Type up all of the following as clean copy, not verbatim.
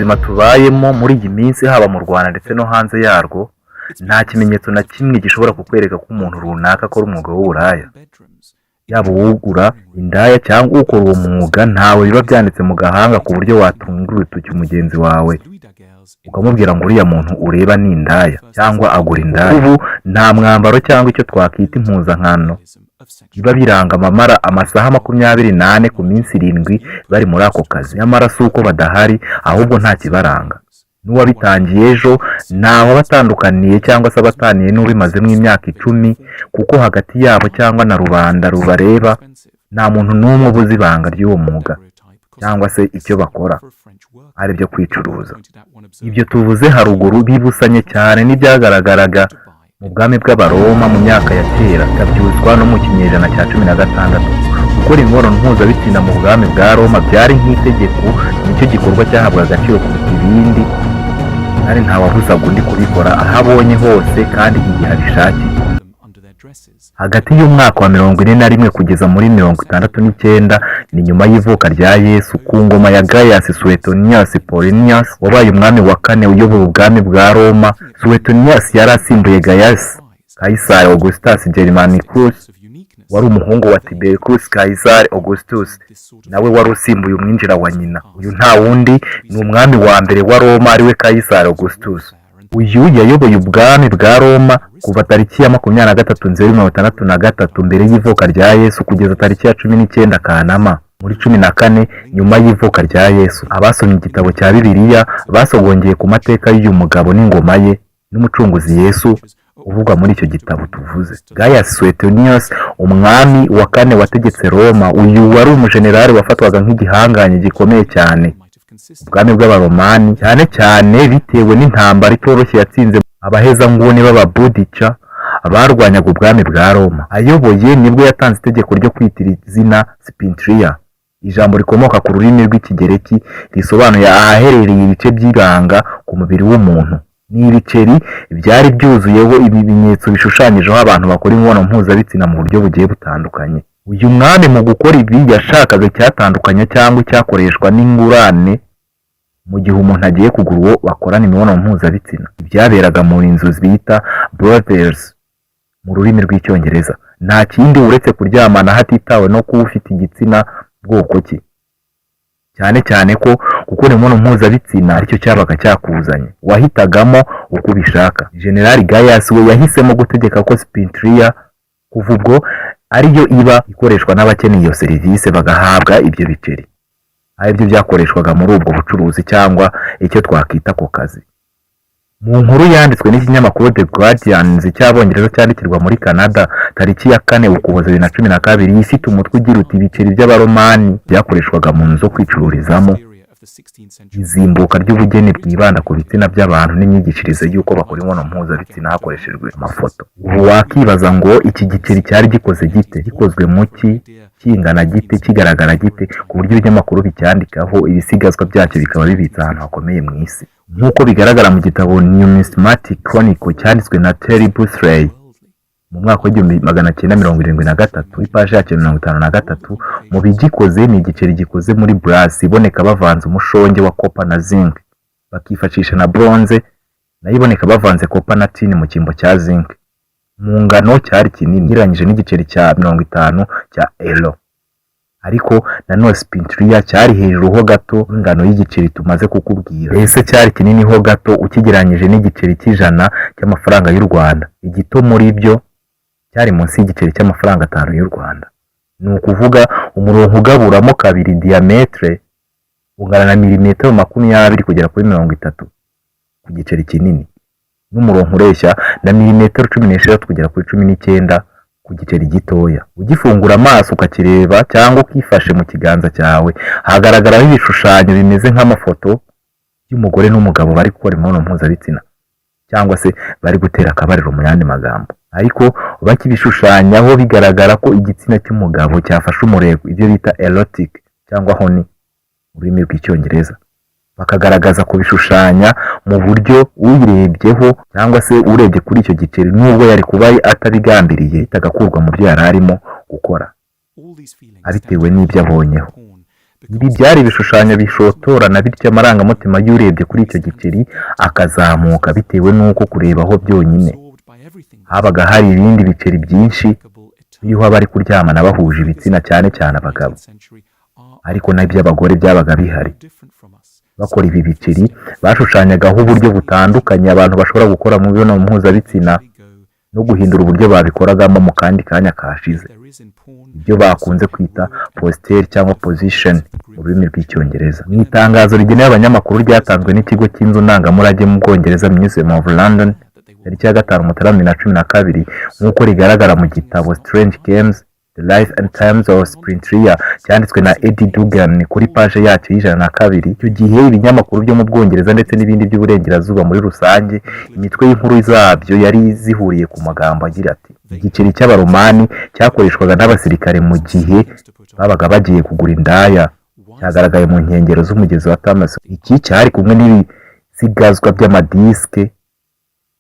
buzima tubayemo muri iyi minsi haba mu Rwanda ndetse no hanze yarwo nta kimenyetso na kimwe gishobora kukwereka ko umuntu runaka akora umwuga w'uburaya. Yaba uwugura indaya cyangwa ukora uwo mwuga ntawe biba byanditse mu gahanga ku buryo watunga urutoki mugenzi wawe ukamubwira ngo uriya muntu ureba ni indaya cyangwa agura indaya. Ubu nta mwambaro cyangwa icyo twakwita impuzankano biba biranga amamara amasaha 24 ku minsi 7 bari muri ako kazi. Nyamara si uko badahari, ahubwo nta kibaranga. N'uwabitangiye ejo ntaho batandukaniye cyangwa se abataniye n'ubimazemo imyaka 10, kuko hagati yabo cyangwa na rubanda rubareba nta muntu n'umwe ubuze ibanga ry'uwo mwuga cyangwa se icyo bakora ari byo kwicuruza. Ibyo tuvuze haruguru bibusanye cyane n'ibyagaragaraga mu bwami bw'Abaroma mu myaka ya kera, kabyuzwa no mu kinyejana cya 16. Gukora imibonano mpuzabitsina mu bwami bwa Roma byari nk'itegeko, nicyo gikorwa cyahabwaga agaciro kuruta ibindi, kandi ntawabuzaga undi kubikora aho abonye hose kandi igihe abishakiye. Hagati y'umwaka wa 41 kugeza muri 69 ni nyuma y'ivuka rya Yesu ku ngoma ya Gaius Suetonius Paulinius wabaye umwami wa 4 uyobora ubwami bwa Roma. Suetonius yari asimbuye Gaius Caesar Augustus Germanicus wari umuhungu wa Tiberius Caesar Augustus, nawe wari usimbuye umwinjira wa nyina. Uyu nta wundi ni umwami wa mbere wa Roma ariwe Caesar Augustus. Uyu yayoboye ubwami bwa Roma kuva tariki ya 23 Nzeri 1963 mbere y'ivuka rya Yesu kugeza tariki ya 19 Kanama muri 14 nyuma y'ivuka rya Yesu. Abasomye igitabo cya Bibiliya basogongeye ku mateka y'uyu mugabo n'ingoma ye n'umucunguzi Yesu uvugwa muri icyo gitabo tuvuze. Gaius Suetonius, umwami wa 4 wategetse Roma, uyu wari umujenerali wafatwaga nk'igihanganye gikomeye cyane ubwami bw'Abaromani, cyane cyane bitewe n'intambara itoroshye yatsinze abahezanguni b'Ababudica barwanyaga ubwami bwa Roma. Ayoboye nibwo yatanze itegeko ryo kwitira izina Spintria, ijambo rikomoka ku rurimi rw'Ikigereki risobanuye ahaherereye ibice by'ibanga ku mubiri w'umuntu. Ni ibiceri byari byuzuyeho ibimenyetso bishushanyijeho abantu bakora imibonano mpuzabitsina mu buryo bugiye butandukanye. Uyu mwami mu gukora ibi yashakaga icyatandukanya cyangwa icyakoreshwa n'ingurane mu gihe umuntu agiye kugura uwo bakorana imibonano mpuzabitsina. Byaberaga mu nzu bita brothels mu rurimi rw'Icyongereza, nta kindi uretse kuryamana hatitawe no kuba ufite igitsina bwoko ki, cyane cyane ko gukora imibonano mpuzabitsina aricyo cyabaga cyakuzanye, wahitagamo uko ubishaka. General Gaius we yahisemo gutegeka ko Spintria kuva ubwo ariyo iba ikoreshwa n'abakeneye iyo serivisi bagahabwa ibyo biceri, ari byo byakoreshwaga muri ubwo bucuruzi cyangwa icyo twakwita ko kazi. Mu nkuru yanditswe n'ikinyamakuru The Guardian cy'Abongereza cyandikirwa muri Canada tariki ya 4 Ukuboza 2012 ifite umutwe ugira uti ibiceri by'Abaromani byakoreshwaga mu nzu zo kwicururizamo, izimbuka ry'ubugeni bwibanda ku bitsina by'abantu n'imyigishirize y'uko bakora imibonano mpuzabitsina hakoreshejwe amafoto. Ubu wakibaza ngo iki giceri cyari gikoze gite, gikozwe mu ki, kingana gite, kigaragara gite, ku buryo ibinyamakuru bicyandikaho ibisigazwa byacyo bikaba bibitse ahantu hakomeye mu isi. Nk'uko bigaragara mu gitabo Numismatic Chronicle cyanditswe na Terry Boothray mu mwaka wa 1973 ipaji ya 53, mu bigikoze ni igiceri gikoze muri brass iboneka bavanze umushonge wa copper na zinc, bakifashisha na bronze nayo iboneka bavanze copper na tin mu cyimbo cya zinc. Mu ngano cyari kinini giranyije n'igiceri cya 50 cya euro, ariko nanone Spintria cyari hejuru ho gato ingano y'igiceri tumaze kukubwira. Ese cyari kinini ho gato ukigeranyije n'igiceri cy'ijana cy'amafaranga y'u Rwanda. Igito muri byo cyari munsi y'igiceri cy'amafaranga 5 y'u Rwanda. Ni ukuvuga umurongo ugaburamo kabiri diametre ungana na milimetero 20 kugera kuri 30 ku giceri kinini, n'umurongo ureshya na milimetero 16 kugera kuri 19 ku giceri gitoya. Ugifungura amaso ukakireba cyangwa ukifashe mu kiganza cyawe hagaragaraho ibishushanyo bimeze nk'amafoto y'umugore n'umugabo bari gukora imibonano mpuzabitsina cyangwa se bari gutera akabariro mu yandi magambo, ariko bakibishushanyaho bigaragara ko igitsina cy'umugabo cyafashe umurego, ibyo bita erotic cyangwa honey mu rurimi rw'Icyongereza. Bakagaragaza kubishushanya mu buryo uyirebyeho cyangwa se urebye kuri icyo giceri nubwo yari kuba atabigambiriye itagakurwa mu byo yari arimo gukora abitewe n'ibyo abonyeho. ibi byari ibishushanyo bishotorana bityo amarangamutima y'urebye kuri icyo giceri akazamuka bitewe n'uko kureba aho byonyine. Habaga hari ibindi biceri byinshi biriho abari kuryamana bahuje ibitsina cyane cyane abagabo, ariko n'iby'abagore byabaga bihari. Bakora ibi biceri bashushanyagaho uburyo butandukanye abantu bashobora gukora mu mibonano mpuzabitsina no guhindura uburyo babikoragamo mu kandi kanya kashize, ibyo bakunze kwita posture cyangwa position mu rurimi rw'icyongereza. Mu itangazo rigenewe abanyamakuru ryatanzwe n'ikigo cy'inzu ndangamurage mu Bwongereza Museum of London tariki ya 5 Mutarama 2012, nk'uko rigaragara mu gitabo Strange Games The Life and Times of Sprintrier cyanditswe na Eddie Dugan kuri page yacyo y'102. Icyo gihe ibinyamakuru byo mu Bwongereza ndetse n'ibindi by'uburengerazuba muri rusange, imitwe y'inkuru zabyo yari zihuriye ku magambo agira ati igiceri cy'abaromani cyakoreshwaga n'abasirikare mu gihe babaga bagiye kugura indaya cyagaragaye mu nkengero z'umugezi wa Thames. Iki cyari kumwe n'ibisigazwa by'amadiske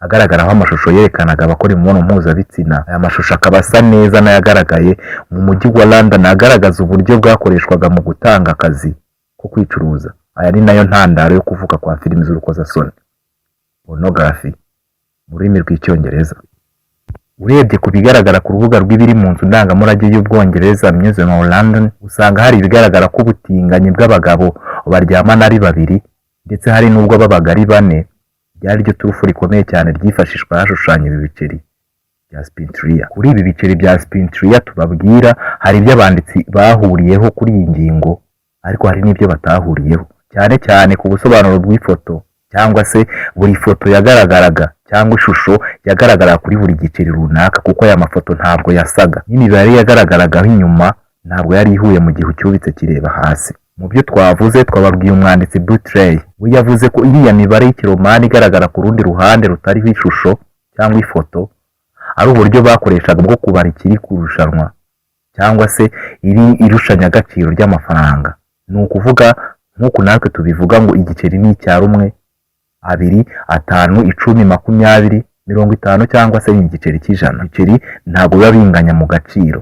agaragaraho amashusho yerekanaga abakora imibonano mpuzabitsina. Aya mashusho akaba asa neza n'ayagaragaye mu mujyi wa London agaragaza uburyo bwakoreshwaga mu gutanga akazi ko kwicuruza. Aya ni nayo ntandaro yo kuvuka kwa filimi z'urukozasoni, pornography mu rurimi rw'icyongereza. Urebye ku bigaragara ku rubuga rw'ibiri mu nzu ndangamurage y'Ubwongereza Museum of London, usanga hari ibigaragara ko ubutinganyi bw'abagabo baryamana ari babiri ndetse hari n'ubwo babaga ari bane. Byari ryo turufu rikomeye cyane ryifashishwa hashushanya ibi biceri bya Sprintrier. Kuri ibi biceri bya Sprintrier tubabwira, hari ibyo abanditsi bahuriyeho kuri iyi ngingo, ariko hari n'ibyo batahuriyeho, cyane cyane ku busobanuro bw'ifoto cyangwa se buri foto yagaragaraga cyangwa ishusho yagaragara kuri buri giceri runaka, kuko aya mafoto ntabwo yasaga, n'imibare yagaragaragaho inyuma ntabwo yari ihuye mu gihe ucyubitse kireba hasi. Mu byo twavuze twababwiye umwanditsi Butley, we yavuze ko iriya mibare y'ikiromani igaragara ku rundi ruhande rutariho ishusho cyangwa ifoto ari uburyo bakoreshaga bwo kubara ikiri kurushanwa cyangwa se iri irushanyagaciro ry'amafaranga. Ni ukuvuga nk'uko natwe tubivuga ngo igiceri ni icya 1, 2, 5, 10, 20, 50 cyangwa se igiceri cy'ijana. Igiceri ntabwo biba binganya mu gaciro.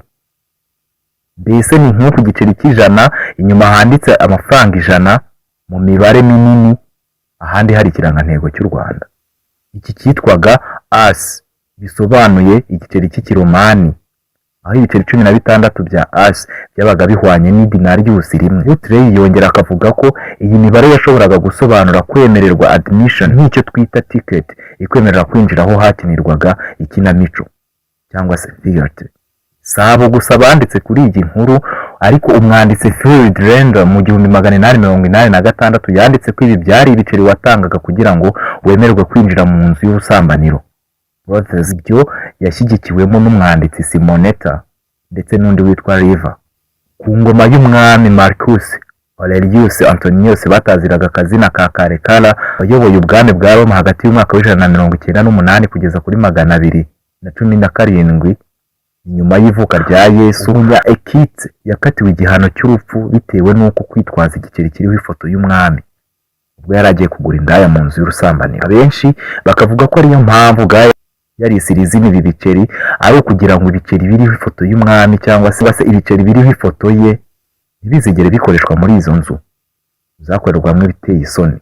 Mbese ni nk'uko igiceri cy'ijana inyuma handitse amafaranga 100 mu mibare minini, ahandi hari ikirangantego cy'u Rwanda. Iki cyitwaga as, bisobanuye igiceri cy'ikiromani, aho ibiceri 16 bya as byabaga bihwanye n'idinarius rimwe. Butley yongera akavuga ko iyi mibare yashoboraga gusobanura kwemererwa admission, nk'icyo twita ticket ikwemerera kwinjira aho hakinirwaga ikinamico cyangwa se theater. Sabo gusa banditse kuri iyi nkuru, ariko umwanditsi Philip Render mu 1886 yanditse ko ibi byari ibiceri watangaga kugira ngo wemererwe kwinjira mu nzu y'ubusambaniro Brothers. Ibyo yashyigikiwemo n'umwanditsi Simonetta ndetse n'undi witwa Riva. Ku ngoma y'umwami Marcus Aurelius Antonius bataziraga akazina ka Caracalla, wayoboye ubwami bwa Roma hagati y'umwaka w'198 kugeza kuri 217. Nyuma y'ivuka rya Yesu, umunya Ekite yakatiwe igihano cy'urupfu bitewe n'uko kwitwaza igiceri kiriho ifoto y'umwami ubwo yari agiye kugura indaya mu nzu y'urusambaniro. Abenshi bakavuga ko ariyo mpamvu Gaye yarisira izina ibi biceri ari ukugira ngo ibiceri biriho ifoto y'umwami cyangwa se ibiceri biriho ifoto ye ntibizigere bikoreshwa muri izo nzu zakorerwamo ibiteye isoni.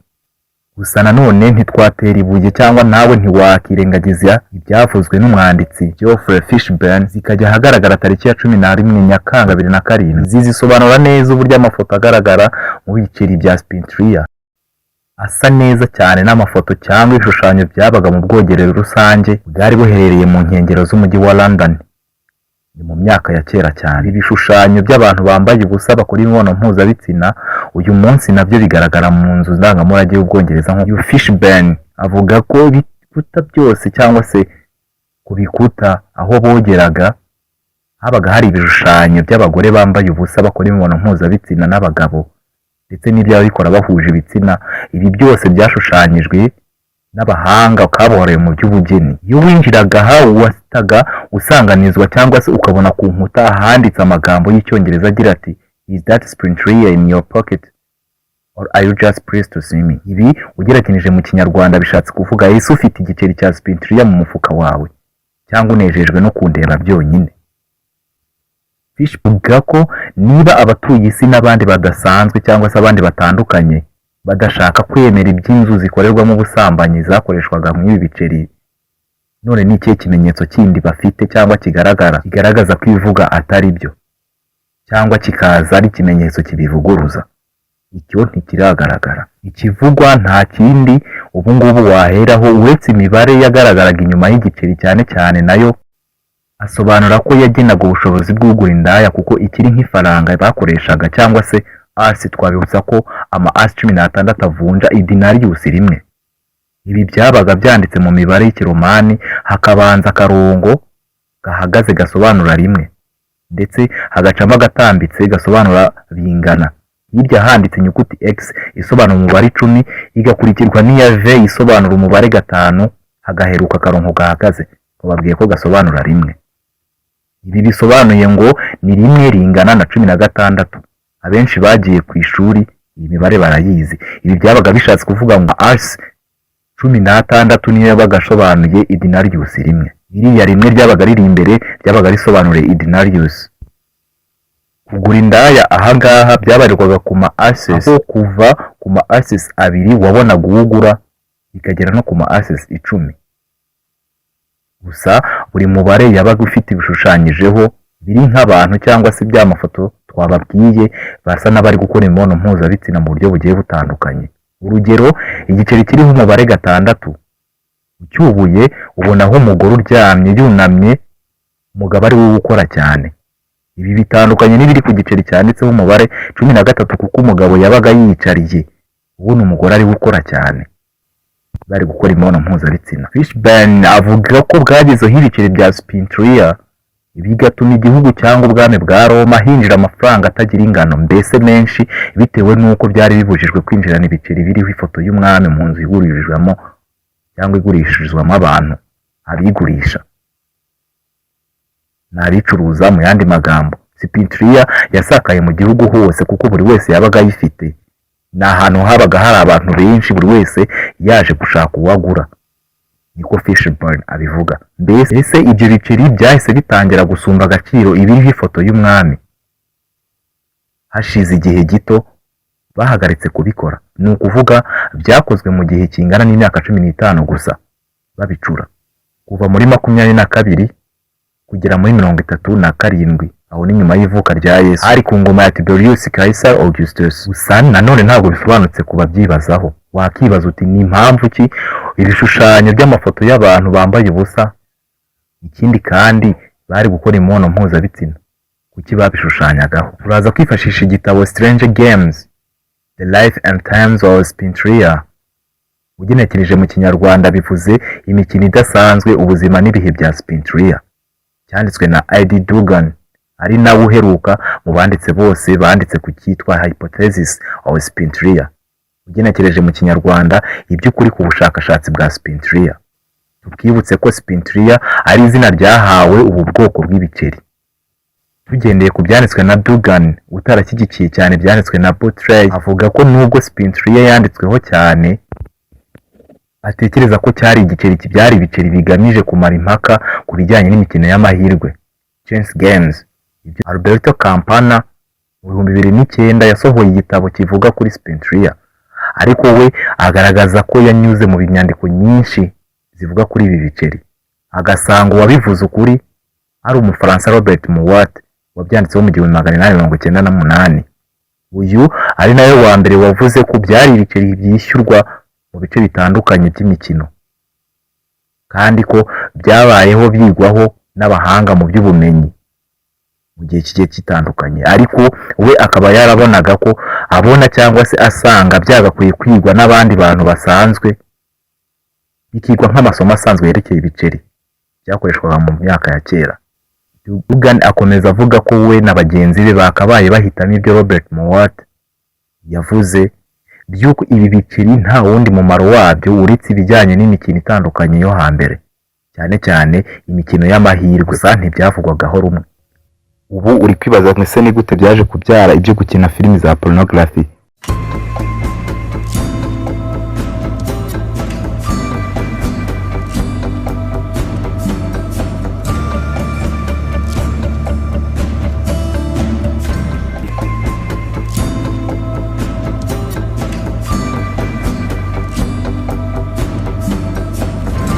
Gusa nanone ntitwatera ibuye cyangwa nawe ntiwakirengagiza ibyavuzwe n'umwanditsi Geoffrey Fishburne zikajya ahagaragara tariki ya 11 Nyakanga 2007. Izi zisobanura neza uburyo amafoto agaragara mu biceri bya Sprintrier asa neza cyane n'amafoto cyangwa ibishushanyo byabaga mu bwogerero rusange bwari buherereye mu nkengero z'umujyi wa London. Ni mu myaka ya kera cyane. Ibishushanyo by'abantu bambaye ubusa bakora imibonano mpuzabitsina uyu munsi nabyo bigaragara mu nzu ndangamurage y'Ubwongereza. Nk'uko Fishburne avuga ko ibikuta byose cyangwa se ku bikuta aho bogeraga habaga hari ibishushanyo by'abagore bambaye ubusa bakora imibonano mpuzabitsina n'abagabo ndetse n'iby'ababikora bahuje ibitsina. Ibi byose byashushanyijwe n'abahanga kabuhariwe mu by'ubugeni. Iyo winjiraga aha wasitaga usanganizwa cyangwa se ukabona ku nkuta handitse amagambo y'icyongereza agira ati is that Sprintrier in your pocket or are you just pleased to see me. Ibi ugerageje mu kinyarwanda bishatse kuvuga ese ufite igiceri cya Sprintrier mu mufuka wawe cyangwa unejejwe no kundeba byonyine. Fishburne ko niba abatuye isi n'abandi badasanzwe cyangwa se abandi batandukanye badashaka kwemera iby'inzu zikorerwamo ubusambanyi zakoreshwaga muri ibi biceri, none ni ikihe kimenyetso kindi bafite cyangwa kigaragaza ko ibivuga atari byo, cyangwa kikaza ari ikimenyetso kibivuguruza? Icyo ntikiragaragara. Ikivugwa nta kindi ubu ngubu waheraho uretse imibare yagaragaraga inyuma y'igiceri, cyane cyane nayo asobanura ko yagenaga ubushobozi bw'ugura indaya kuko ikiri nk'ifaranga bakoreshaga, cyangwa se asi. Twabibutsa ko asi 16 avunja idinarius rimwe. Ibi byabaga byanditse mu mibare y'ikiromani, hakabanza akarongo gahagaze gasobanura rimwe, ndetse hagacamo agatambitse gasobanura bingana. Hirya handitse inyuguti X isobanura umubare 10, igakurikirwa n'iya V isobanura umubare 5, hagaheruka akarongo gahagaze bababwiye ko gasobanura rimwe. Ibi bisobanuye ngo ni rimwe ringana na 16. Abenshi bagiye ku ishuri iyi mibare barayizi. Ibi byabaga bishatse kuvuga ngo asi 16 niyo yabaga asobanuye idinarius rimwe. Iriya rimwe ryabaga riri imbere ryabaga risobanura idinarius. Kugura indaya ahangaha byabarirwaga ku ma ases, aho kuva ku ma ases 2 wabonaga uwugura bikagera no ku ma ases 10. Gusa buri mubare yabaga ufite ibishushanyijeho biri nk'abantu cyangwa se by'amafoto twababwiye basa n'abari gukora imibonano mpuzabitsina mu buryo bugiye butandukanye. Urugero, igiceri kiriho umubare 6 ucyubuye ubonaho umugore uryamye yunamye, umugabo ari we gukora cyane. Ibi bitandukanye n'ibiri ku giceri cyanditseho umubare 13 kuko umugabo yabaga yiyicariye, ubona umugore ari gukora cyane, bari gukora imibonano mpuzabitsina. Fishburne avuga ko bwagezeho ibiceri bya Spintria bigatuma igihugu cyangwa ubwami bwa Roma hinjira amafaranga atagira ingano, mbese menshi, bitewe n'uko byari bibujijwe kwinjirana ibiceri biriho ifoto y'umwami mu nzu igurishirizwamo cyangwa igurishirizwamo abantu, abigurisha n'abicuruza. Mu yandi magambo, Spintria yasakaye mu gihugu hose kuko buri wese yabaga ayifite. Ni ahantu habaga hari abantu benshi, buri wese yaje gushaka uwagura, niko Fishburne abivuga. Mbese ibyo biceri byahise bitangira gusumba agaciro ibiriho ifoto y'umwami. Hashize igihe gito bahagaritse kubikora, ni ukuvuga byakozwe mu gihe kingana n'imyaka 15 gusa babicura, kuva muri 22 kugera muri 37. Aho ni nyuma y'ivuka rya Yesu, ari ku ngoma ya Tiberius Caesar Augustus. Gusa nanone ntabwo bisobanutse kuba byibazaho. Wakibaza uti ni impamvu ki ibishushanyo by'amafoto y'abantu bambaye ubusa, ikindi kandi bari gukora imibonano mpuzabitsina, kuki babishushanyagaho? Turaza kwifashisha igitabo Strange Games, The Life and Times of Spintria. Ugenekereje mu Kinyarwanda bivuze imikino idasanzwe, ubuzima n'ibihe bya Spintria, cyanditswe na I.D. Dugan, ari nawe uheruka mu banditse bose banditse ku cyitwa Hypothesis of Spintria. Ugenekereje mu Kinyarwanda iby'ukuri ku bushakashatsi bwa Spintria. Tubwibutse ko Spintria ari izina ryahawe ubu bwoko bw'ibiceri. Tugendeye ku byanditswe na Dugan, utarashyigikiye cyane byanditswe na Boutrey, avuga ko nubwo Spintria yanditsweho cyane, atekereza ko cyari igiceri kibyari ibiceri bigamije kumara impaka ku bijyanye n'imikino y'amahirwe, Chance Games. Alberto Campana mu 2009 yasohoye igitabo kivuga kuri Spintria, ariko we agaragaza ko yanyuze mu nyandiko nyinshi zivuga kuri ibi biceri, agasanga uwabivuze ukuri ari Umufaransa Robert Mouat wabyanditseho mu 1898. Uyu ari nawe wa mbere wavuze ko byari ibiceri byishyurwa mu bice bitandukanye by'imikino, kandi ko byabayeho byigwaho n'abahanga mu by'ubumenyi mu gihe kigiye kitandukanye. Ariko we akaba yarabonaga ko abona cyangwa se asanga byagakwiye kwigwa n'abandi bantu basanzwe, bikigwa nk'amasomo asanzwe yerekeye ibiceri byakoreshwaga mu myaka ya kera. Dugan akomeza avuga ko we na bagenzi be bakabaye bahitamo ibyo Robert Mouat yavuze, by'uko ibi biceri nta wundi mumaro wabyo uretse ibijyanye n'imikino itandukanye yo hambere, cyane cyane imikino y'amahirwe. Gusa ntibyavugwagaho rumwe. Ubu uri kwibaza ngo ese ni gute byaje kubyara ibyo gukina filimi za pornography?